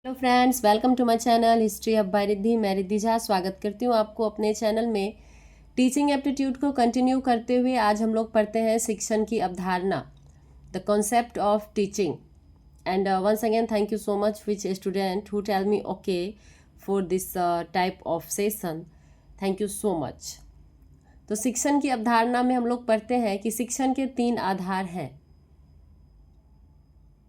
Hello friends, welcome to my channel history of by Riddhi. मैं रिद्धि झा स्वागत करती हूँ आपको अपने चैनल में। टीचिंग एप्टीट्यूड को कंटिन्यू करते हुए आज हम लोग पढ़ते हैं शिक्षण की अवधारणा, the concept of teaching. And once again thank you so much which student who tell me okay for this type of session. Thank you so much. तो शिक्षण की अवधारणा में हम लोग पढ़ते हैं कि शिक्षण के 3 आधार हैं।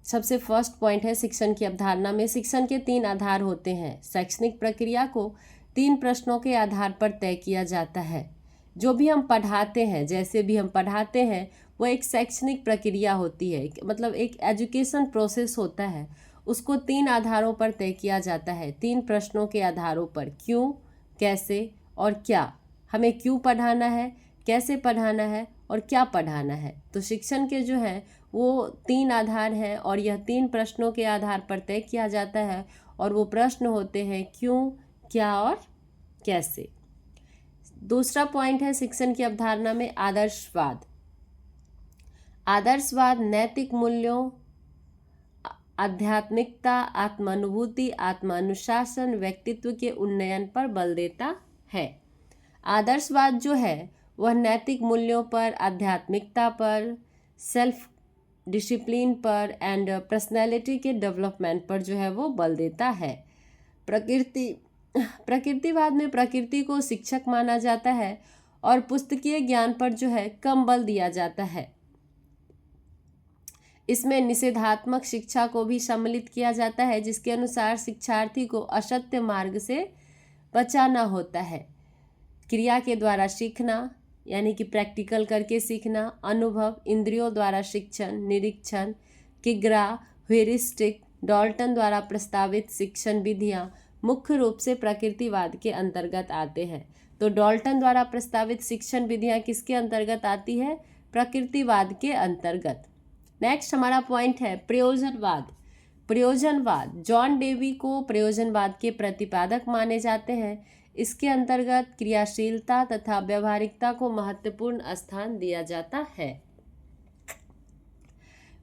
सबसे फर्स्ट पॉइंट है शिक्षण की अवधारणा में शिक्षण के 3 आधार होते हैं। शैक्षणिक प्रक्रिया को 3 प्रश्नों के आधार पर तय किया जाता है। जो भी हम पढ़ाते हैं, जैसे भी हम पढ़ाते हैं, वो एक शैक्षणिक प्रक्रिया होती है, मतलब एक एजुकेशन प्रोसेस होता है। उसको 3 आधारों पर तय किया जाता है, 3 प्रश्नों के आधारों पर। क्यों, कैसे और क्या। हमें क्यों पढ़ाना है, कैसे पढ़ाना है और क्या पढ़ाना है। तो शिक्षण के जो है वो 3 आधार हैं और यह 3 प्रश्नों के आधार पर तय किया जाता है। और वो प्रश्न होते हैं क्यों, क्या और कैसे। दूसरा पॉइंट है शिक्षण की अवधारणा में आदर्शवाद। आदर्शवाद नैतिक मूल्यों, आध्यात्मिकता, आत्मानुभूति, आत्मानुशासन, व्यक्तित्व के उन्नयन पर बल देता है। आदर्शवाद जो है वह नैतिक मूल्यों पर, आध्यात्मिकता पर, सेल्फ डिसिप्लिन पर एंड पर्सनैलिटी के डेवलपमेंट पर जो है वो बल देता है। प्रकृतिवाद में प्रकृति को शिक्षक माना जाता है और पुस्तकीय ज्ञान पर जो है कम बल दिया जाता है। इसमें निषेधात्मक शिक्षा को भी सम्मिलित किया जाता है, जिसके अनुसार शिक्षार्थी को असत्य मार्ग से बचाना होता है। क्रिया के द्वारा सीखना, यानी कि प्रैक्टिकल करके सीखना, अनुभव, इंद्रियों द्वारा शिक्षण, निरीक्षण, किग्रा, ह्यूरिस्टिक, डाल्टन द्वारा प्रस्तावित शिक्षण विधियां मुख्य रूप से प्रकृतिवाद के अंतर्गत आते हैं। तो डाल्टन द्वारा प्रस्तावित शिक्षण विधियां किसके अंतर्गत आती है? प्रकृतिवाद के अंतर्गत। नेक्स्ट हमारा पॉइंट है प्रयोजनवाद। प्रयोजनवाद, जॉन डेवी को प्रयोजनवाद के प्रतिपादक माने जाते हैं। इसके अंतर्गत क्रियाशीलता तथा व्यवहारिकता को महत्वपूर्ण स्थान दिया जाता है।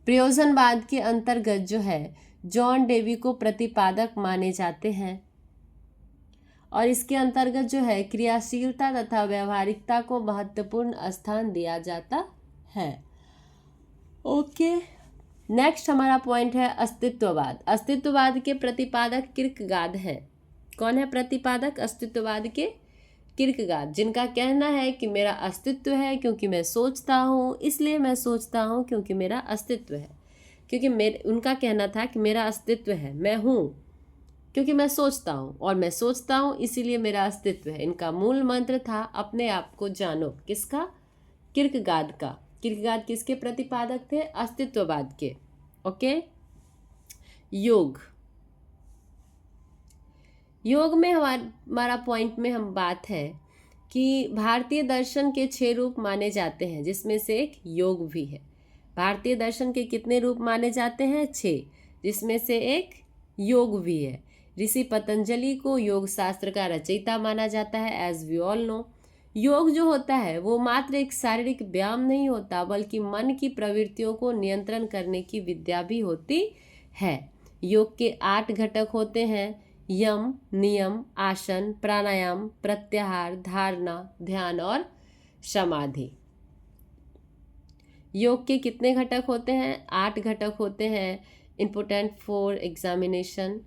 प्रयोजनवाद के अंतर्गत जो है जॉन डेवी को प्रतिपादक माने जाते हैं और इसके अंतर्गत जो है क्रियाशीलता तथा व्यवहारिकता को महत्वपूर्ण स्थान दिया जाता है। ओके, नेक्स्ट हमारा पॉइंट है अस्तित्ववाद। अस्तित्ववाद के प्रतिपादक किर्कगार्ड हैं। कौन है प्रतिपादक अस्तित्ववाद के? किर्कगार्ड, जिनका कहना है कि मेरा अस्तित्व है क्योंकि मैं सोचता हूँ, इसलिए मैं सोचता हूँ क्योंकि मेरा अस्तित्व है। क्योंकि उनका कहना था कि मेरा अस्तित्व है, मैं हूँ क्योंकि मैं सोचता हूँ, और मैं सोचता हूँ इसीलिए मेरा अस्तित्व है। इनका मूल मंत्र था अपने आप को जानो। किसका? किर्कगार्ड का। किर्कगार्ड किसके प्रतिपादक थे? अस्तित्ववाद के। ओके। योग। योग में हमारा पॉइंट में हम बात है कि भारतीय दर्शन के 6 रूप माने जाते हैं, जिसमें से एक योग भी है। भारतीय दर्शन के कितने रूप माने जाते हैं? 6, जिसमें से एक योग भी है। ऋषि पतंजलि को योग शास्त्र का रचयिता माना जाता है, एज वी ऑल नो। योग जो होता है वो मात्र एक शारीरिक व्यायाम नहीं होता, बल्कि मन की प्रवृत्तियों को नियंत्रण करने की विद्या भी होती है। योग के 8 घटक होते हैं: यम, नियम, आसन, प्राणायाम, प्रत्याहार, धारणा, ध्यान और समाधि। योग के कितने घटक होते हैं? 8 घटक होते हैं। Important for examination.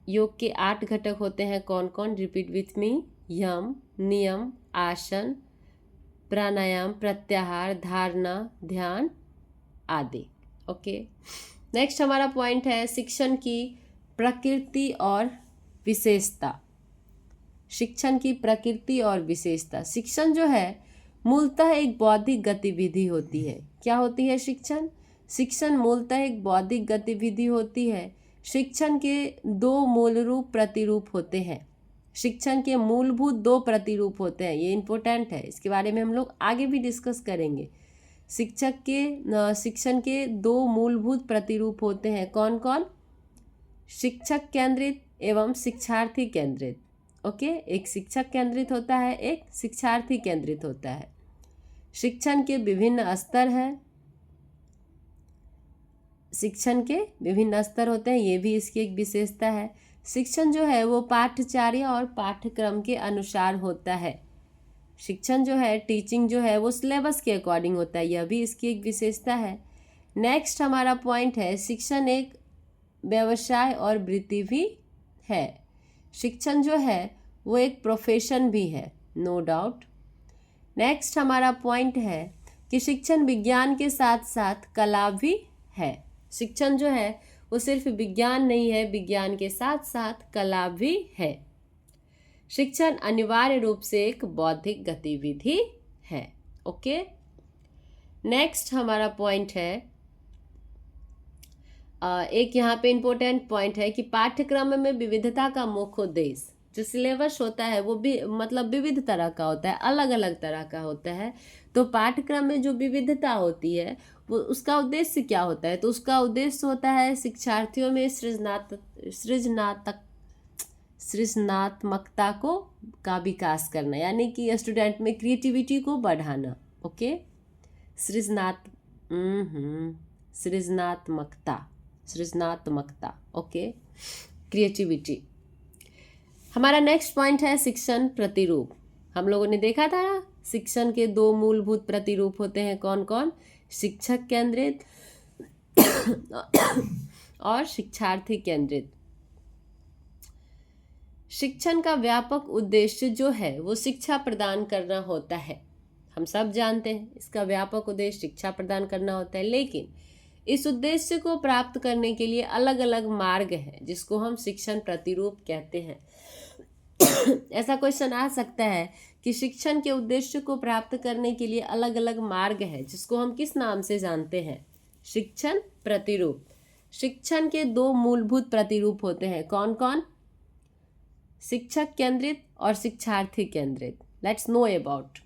योग के 8 घटक होते हैं। कौन कौन? Repeat with me. यम, नियम, आसन, प्राणायाम, प्रत्याहार, धारणा, ध्यान आदि। ओके, नेक्स्ट हमारा पॉइंट है शिक्षण की प्रकृति और विशेषता। शिक्षण की प्रकृति और विशेषता। शिक्षण जो है मूलतः एक बौद्धिक गतिविधि होती है। क्या होती है शिक्षण? शिक्षण मूलतः एक बौद्धिक गतिविधि होती है। शिक्षण के 2 मूल रूप प्रतिरूप होते हैं। शिक्षण के मूलभूत 2 प्रतिरूप होते हैं। ये इम्पोर्टेंट है, इसके बारे में हम लोग आगे भी डिस्कस करेंगे। शिक्षण के 2 मूलभूत प्रतिरूप होते हैं। कौन कौन? शिक्षक केंद्रित एवं शिक्षार्थी केंद्रित। ओके, एक शिक्षक केंद्रित होता है, एक शिक्षार्थी केंद्रित होता है। शिक्षण के विभिन्न स्तर हैं। शिक्षण के विभिन्न स्तर होते हैं, ये भी इसकी एक विशेषता है। शिक्षण जो है वो पाठ्यचर्या और पाठ्यक्रम के अनुसार होता है। शिक्षण जो है, टीचिंग जो है वो सिलेबस के अकॉर्डिंग होता है, यह भी इसकी एक विशेषता है। नेक्स्ट हमारा पॉइंट है, शिक्षण एक व्यवसाय और वृत्ति भी है। शिक्षण जो है वो एक प्रोफेशन भी है, नो डाउट। नेक्स्ट हमारा पॉइंट है कि शिक्षण विज्ञान के साथ साथ कला भी है। शिक्षण जो है वो सिर्फ विज्ञान नहीं है, विज्ञान के साथ साथ कला भी है। शिक्षण अनिवार्य रूप से एक बौद्धिक गतिविधि है। ओके, नेक्स्ट हमारा पॉइंट है, एक यहाँ पे इम्पोर्टेंट पॉइंट है कि पाठ्यक्रम में विविधता का मुख्य उद्देश्य, जो सिलेबस होता है वो भी मतलब विविध तरह का होता है, अलग अलग तरह का होता है। तो पाठ्यक्रम में जो विविधता होती है वो उसका उद्देश्य क्या होता है? तो उसका उद्देश्य होता है शिक्षार्थियों में सृजनात्मकता का विकास करना, यानी कि स्टूडेंट में क्रिएटिविटी को बढ़ाना। ओके, सृजनात्मकता। Okay, creativity. हमारा नेक्स्ट पॉइंट है शिक्षण प्रतिरूप। हम लोगों ने देखा था ना, शिक्षण के दो मूलभूत प्रतिरूप होते हैं, कौन कौन? शिक्षक केंद्रित और शिक्षार्थी केंद्रित। शिक्षण का व्यापक उद्देश्य जो है वो शिक्षा प्रदान करना होता है। हम सब जानते हैं इसका व्यापक उद्देश्य शिक्षा प्रदान करना होता है, लेकिन इस उद्देश्य को प्राप्त करने के लिए अलग अलग मार्ग हैं जिसको हम शिक्षण प्रतिरूप कहते हैं। ऐसा क्वेश्चन आ सकता है कि शिक्षण के उद्देश्य को प्राप्त करने के लिए अलग अलग मार्ग है जिसको हम किस नाम से जानते हैं? शिक्षण प्रतिरूप। शिक्षण के दो मूलभूत प्रतिरूप होते हैं, कौन कौन? शिक्षक केंद्रित और शिक्षार्थी केंद्रित। लेट्स नो अबाउट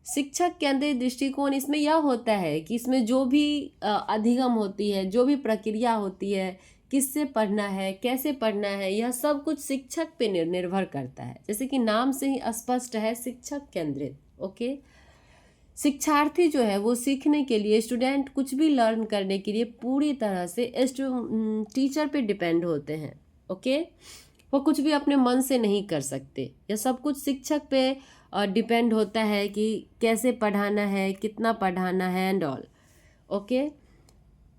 शिक्षक केंद्रित दृष्टिकोण। इसमें यह होता है कि इसमें जो भी अधिगम होती है, जो भी प्रक्रिया होती है, किससे पढ़ना है, कैसे पढ़ना है, यह सब कुछ शिक्षक पे निर्भर करता है। जैसे कि नाम से ही स्पष्ट है, शिक्षक केंद्रित। ओके, शिक्षार्थी जो है वो सीखने के लिए, स्टूडेंट कुछ भी लर्न करने के लिए पूरी तरह से टीचर पे डिपेंड होते हैं। ओके, वो कुछ भी अपने मन से नहीं कर सकते, यह सब कुछ शिक्षक पे डिपेंड होता है कि कैसे पढ़ाना है, कितना पढ़ाना है एंड ऑल। ओके,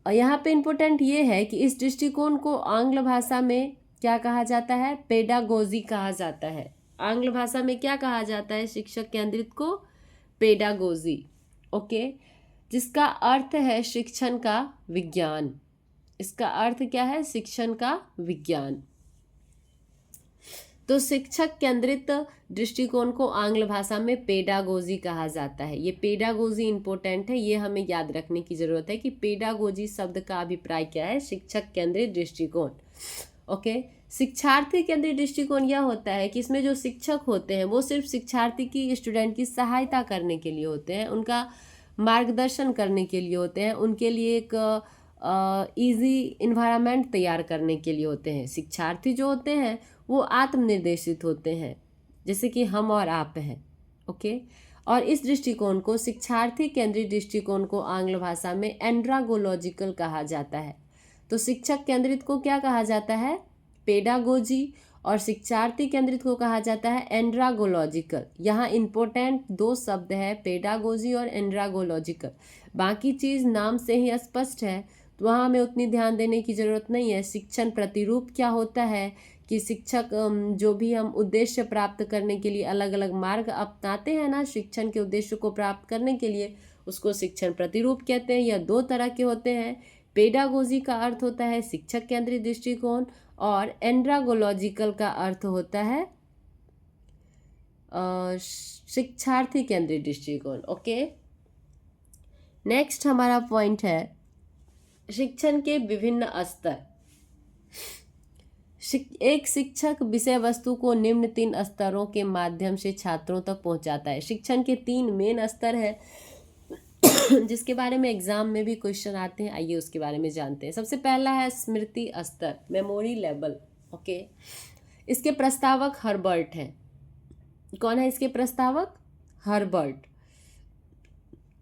और यहाँ पे इम्पोर्टेंट ये है कि इस दृष्टिकोण को आंग्ल भाषा में क्या कहा जाता है? पेडागोजी कहा जाता है। आंग्ल भाषा में क्या कहा जाता है शिक्षक केंद्रित को? पेडागोजी। ओके, जिसका अर्थ है शिक्षण का विज्ञान। इसका अर्थ क्या है? शिक्षण का विज्ञान। तो शिक्षक केंद्रित दृष्टिकोण को आंग्ल भाषा में पेडागोजी कहा जाता है। ये पेडागोजी इंपॉर्टेंट है, ये हमें याद रखने की जरूरत है कि पेडागोजी शब्द का अभिप्राय क्या है? शिक्षक केंद्रित दृष्टिकोण। ओके, शिक्षार्थी केंद्रित दृष्टिकोण यह होता है कि इसमें जो शिक्षक होते हैं वो सिर्फ शिक्षार्थी की, स्टूडेंट की सहायता करने के लिए होते हैं, उनका मार्गदर्शन करने के लिए होते हैं, उनके लिए एक ईजी इन्वायरमेंट तैयार करने के लिए होते हैं। शिक्षार्थी जो होते हैं वो आत्मनिर्देशित होते हैं, जैसे कि हम और आप हैं। ओके, और इस दृष्टिकोण को, शिक्षार्थी केंद्रित दृष्टिकोण को आंग्ल भाषा में एंड्रागोलॉजिकल कहा जाता है। तो शिक्षक केंद्रित को क्या कहा जाता है? पेडागोजी, और शिक्षार्थी केंद्रित को कहा जाता है एंड्रागोलॉजिकल। यहाँ इंपॉर्टेंट दो शब्द है, पेडागोजी और एंड्रागोलॉजिकल। बाकी चीज़ नाम से ही स्पष्ट है, तो वहाँ हमें उतनी ध्यान देने की ज़रूरत नहीं है। शिक्षण प्रतिरूप क्या होता है कि शिक्षक जो भी हम उद्देश्य प्राप्त करने के लिए अलग अलग मार्ग अपनाते हैं ना, शिक्षण के उद्देश्य को प्राप्त करने के लिए, उसको शिक्षण प्रतिरूप कहते हैं। यह दो तरह के होते हैं। पेडागोजी का अर्थ होता है शिक्षक केंद्रित दृष्टिकोण, और एंड्रागोलॉजिकल का अर्थ होता है शिक्षार्थी केंद्रित दृष्टिकोण। ओके, नेक्स्ट हमारा पॉइंट है शिक्षण के विभिन्न स्तर। एक शिक्षक विषय वस्तु को निम्न 3 स्तरों के माध्यम से छात्रों तक पहुंचाता है। शिक्षण के 3 मेन स्तर हैं जिसके बारे में एग्जाम में भी क्वेश्चन आते हैं। आइए उसके बारे में जानते हैं। सबसे पहला है स्मृति स्तर, मेमोरी लेवल। ओके, इसके प्रस्तावक हर्बर्ट हैं। कौन है इसके प्रस्तावक? हर्बर्ट।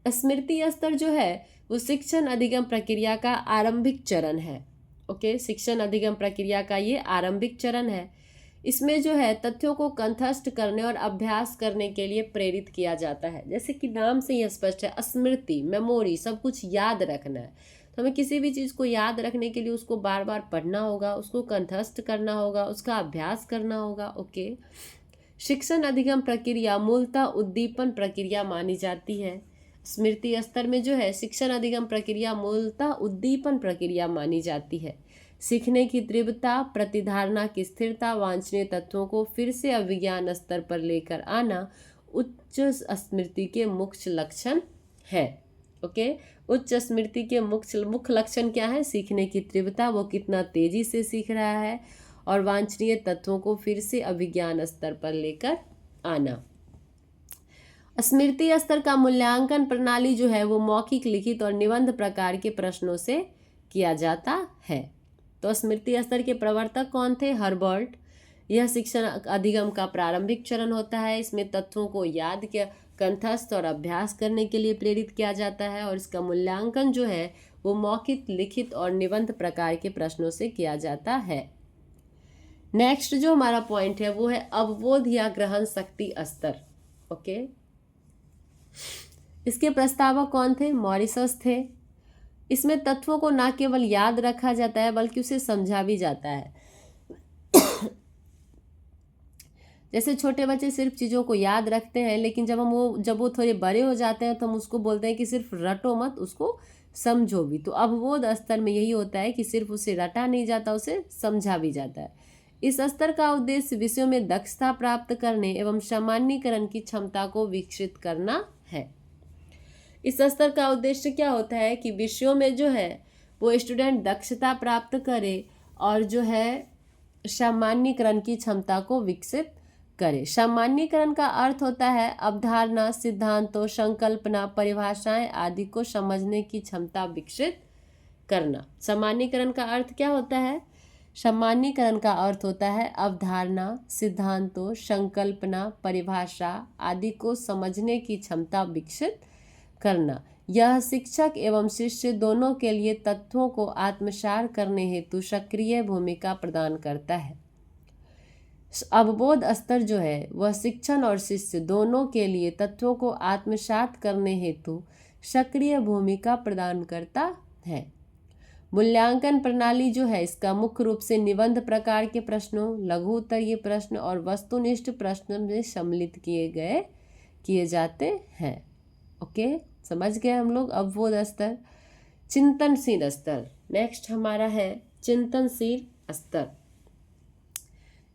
स्मृति स्तर जो है वो शिक्षण अधिगम प्रक्रिया का आरंभिक चरण है। ओके, शिक्षण अधिगम प्रक्रिया का ये आरंभिक चरण है। इसमें जो है तथ्यों को कंठस्थ करने और अभ्यास करने के लिए प्रेरित किया जाता है। जैसे कि नाम से ही स्पष्ट है, स्मृति, मेमोरी, सब कुछ याद रखना है। तो हमें किसी भी चीज़ को याद रखने के लिए उसको बार बार पढ़ना होगा, उसको कंठस्थ करना होगा, उसका अभ्यास करना होगा। ओके, शिक्षण अधिगम प्रक्रिया मूलतः उद्दीपन प्रक्रिया मानी जाती है। स्मृति स्तर में जो है शिक्षण अधिगम प्रक्रिया मूलतः उद्दीपन प्रक्रिया मानी जाती है। सीखने की तीव्रता, प्रतिधारणा की स्थिरता, वांछनीय तत्वों को फिर से अभिज्ञान स्तर पर लेकर आना उच्च स्मृति के मुख्य लक्षण है। ओके, उच्च स्मृति के मुख्य लक्षण क्या है? सीखने की तीव्रता, वो कितना तेजी से सीख रहा है, और वांछनीय तत्वों को फिर से अभिज्ञान स्तर पर लेकर आना। स्मृति स्तर का मूल्यांकन प्रणाली जो है वो मौखिक, लिखित और निबंध प्रकार के प्रश्नों से किया जाता है। तो स्मृति स्तर के प्रवर्तक कौन थे? हर्बर्ट। यह शिक्षण अधिगम का प्रारंभिक चरण होता है। इसमें तत्वों को याद किया, कंठस्थ और अभ्यास करने के लिए प्रेरित किया जाता है, और इसका मूल्यांकन जो है वो मौखिक, लिखित और निबंध प्रकार के प्रश्नों से किया जाता है। नेक्स्ट जो हमारा पॉइंट है वो है अवबोध या ग्रहण शक्ति स्तर। ओके, इसके प्रस्तावक कौन थे? मॉरिसस थे। इसमें तत्वों को न केवल याद रखा जाता है बल्कि उसे समझा भी जाता है। जैसे छोटे बच्चे सिर्फ चीज़ों को याद रखते हैं, लेकिन जब वो थोड़े बड़े हो जाते हैं तो हम उसको बोलते हैं कि सिर्फ रटो मत, उसको समझो भी। तो अवबोध स्तर में यही होता है कि सिर्फ उसे रटा नहीं जाता, उसे समझा भी जाता है। इस स्तर का उद्देश्य विषयों में दक्षता प्राप्त करने एवं सामान्यीकरण की क्षमता को विकसित करना है। इस स्तर का उद्देश्य क्या होता है कि विषयों में जो है वो स्टूडेंट दक्षता प्राप्त करे और जो है सामान्यीकरण की क्षमता को विकसित करे। सामान्यीकरण का अर्थ होता है अवधारणा, सिद्धांतों, संकल्पना, परिभाषाएं आदि को समझने की क्षमता विकसित करना। सामान्यीकरण का अर्थ क्या होता है? सामान्यीकरण का अर्थ होता है अवधारणा, सिद्धांतों, संकल्पना, परिभाषा आदि को समझने की क्षमता विकसित करना। यह शिक्षक एवं शिष्य दोनों के लिए तत्वों को आत्मसात करने हेतु सक्रिय भूमिका प्रदान करता है। अवबोध स्तर जो है वह शिक्षण और शिष्य दोनों के लिए तत्वों को आत्मसात करने हेतु सक्रिय भूमिका प्रदान करता है। मूल्यांकन प्रणाली जो है इसका मुख्य रूप से निबंध प्रकार के प्रश्नों, लघु उत्तरीय प्रश्न और वस्तुनिष्ठ प्रश्न में सम्मिलित किए जाते हैं। ओके, समझ गए हम लोग अवबोध स्तर। चिंतनशील स्तर नेक्स्ट हमारा है चिंतनशील स्तर।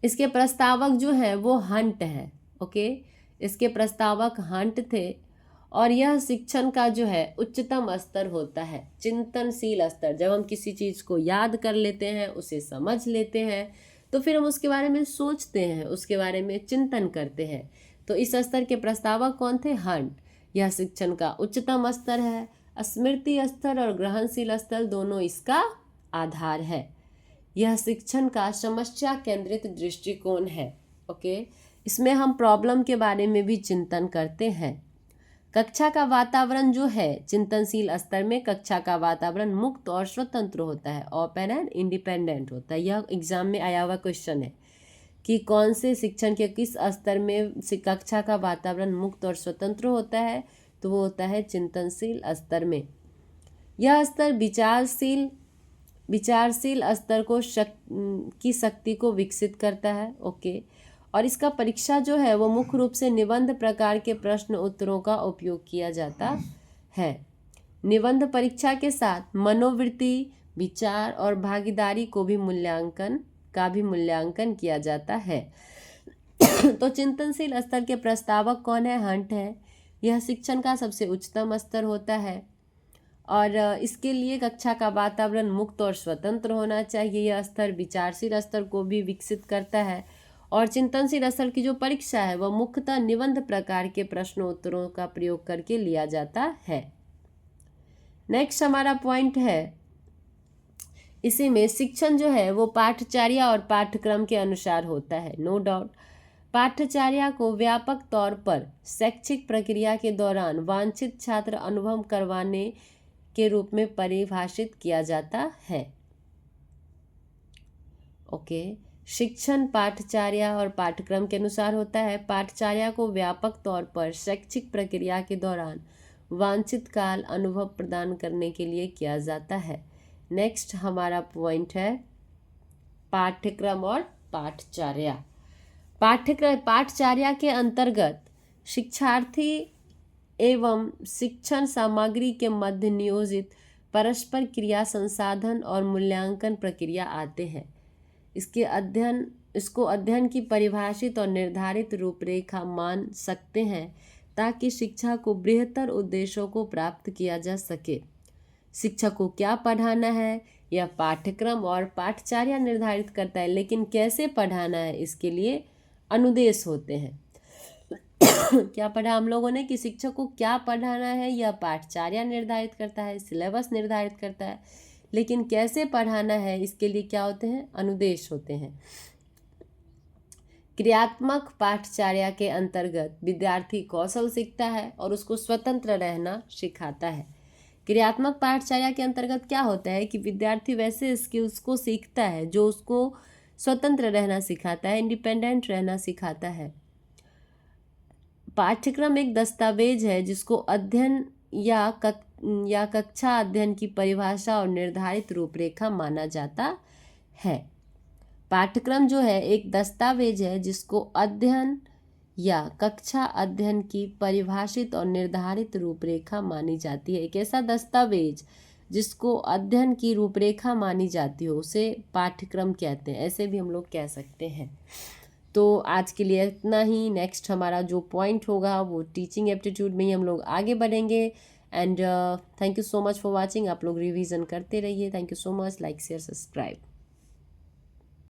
इसके प्रस्तावक जो है वो हंट है। ओके, इसके प्रस्तावक हंट थे और यह शिक्षण का जो है उच्चतम स्तर होता है। चिंतनशील स्तर, जब हम किसी चीज़ को याद कर लेते हैं, उसे समझ लेते हैं, तो फिर हम उसके बारे में सोचते हैं, उसके बारे में चिंतन करते हैं। तो इस स्तर के प्रस्तावक कौन थे? हंट। यह शिक्षण का उच्चतम स्तर है। स्मृति स्तर और ग्रहणशील स्तर दोनों इसका आधार है। यह शिक्षण का समस्या केंद्रित दृष्टिकोण है। ओके, इसमें हम प्रॉब्लम के बारे में भी चिंतन करते हैं। कक्षा का वातावरण जो है चिंतनशील स्तर में, कक्षा का वातावरण मुक्त और स्वतंत्र होता है, ओपन एंड इंडिपेंडेंट होता है। यह एग्जाम में आया हुआ क्वेश्चन है कि कौन से शिक्षण के किस स्तर में कक्षा का वातावरण मुक्त और स्वतंत्र होता है, तो वो होता है चिंतनशील स्तर में। यह स्तर विचारशील स्तर की शक्ति को विकसित करता है। ओके, और इसका परीक्षा जो है वो मुख्य रूप से निबंध प्रकार के प्रश्न उत्तरों का उपयोग किया जाता है। निबंध परीक्षा के साथ मनोवृत्ति, विचार और भागीदारी को भी मूल्यांकन किया जाता है। तो चिंतनशील स्तर के प्रस्तावक कौन है? हंट है। यह शिक्षण का सबसे उच्चतम स्तर होता है और इसके लिए कक्षा का वातावरण मुक्त और स्वतंत्र होना चाहिए। यह स्तर विचारशील स्तर को भी विकसित करता है और चिंतनशील स्तर की जो परीक्षा है वह मुख्यतः निबंध प्रकार के प्रश्नों उत्तरों का प्रयोग करके लिया जाता है। नेक्स्ट हमारा पॉइंट है, इसी में शिक्षण जो है वो पाठ्यचर्या और पाठ्यक्रम के अनुसार होता है। नो डाउट, पाठ्यचर्या को व्यापक तौर पर शैक्षिक प्रक्रिया के दौरान वांछित छात्र अनुभव करवाने के रूप में परिभाषित किया जाता है। ओके, शिक्षण पाठचर्या और पाठ्यक्रम के अनुसार होता है। पाठचर्या को व्यापक तौर पर शैक्षिक प्रक्रिया के दौरान वांछित काल अनुभव प्रदान करने के लिए किया जाता है। नेक्स्ट हमारा पॉइंट है पाठ्यक्रम और पाठचर्या। पाठचर्या के अंतर्गत शिक्षार्थी एवं शिक्षण सामग्री के मध्य नियोजित परस्पर क्रिया, संसाधन और मूल्यांकन प्रक्रिया आते हैं। इसको अध्ययन की परिभाषित और निर्धारित रूपरेखा मान सकते हैं ताकि शिक्षा को बृहत्तर उद्देश्यों को प्राप्त किया जा सके। शिक्षक को क्या पढ़ाना है यह पाठ्यक्रम और पाठचर्या निर्धारित करता है, लेकिन कैसे पढ़ाना है इसके लिए अनुदेश होते हैं। क्या पढ़ा हम लोगों ने कि शिक्षक को क्या पढ़ाना है यह पाठचर्या निर्धारित करता है, सिलेबस निर्धारित करता है, लेकिन कैसे पढ़ाना है इसके लिए क्या होते हैं, अनुदेश होते हैं। क्रियात्मक पाठचर्या के अंतर्गत विद्यार्थी कौशल सीखता है और उसको स्वतंत्र रहना सिखाता है। क्रियात्मक पाठचर्या के अंतर्गत क्या होता है कि विद्यार्थी वैसे स्किल्स को सीखता है जो उसको स्वतंत्र रहना सिखाता है, इंडिपेंडेंट रहना सिखाता है। पाठ्यक्रम एक दस्तावेज है जिसको अध्ययन या कक्षा अध्ययन की परिभाषा और निर्धारित रूपरेखा माना जाता है। पाठ्यक्रम जो है एक दस्तावेज है जिसको अध्ययन या कक्षा अध्ययन की परिभाषित और निर्धारित रूपरेखा मानी जाती है। एक ऐसा दस्तावेज जिसको अध्ययन की रूपरेखा मानी जाती हो उसे पाठ्यक्रम कहते हैं, ऐसे भी हम लोग कह सकते हैं। तो आज के लिए इतना ही। नेक्स्ट हमारा जो पॉइंट होगा वो टीचिंग एप्टीट्यूड में ही हम लोग आगे बढ़ेंगे। And thank you so much for watching. आप लोग रिवीजन करते रहिए। Thank you so much. Like share subscribe.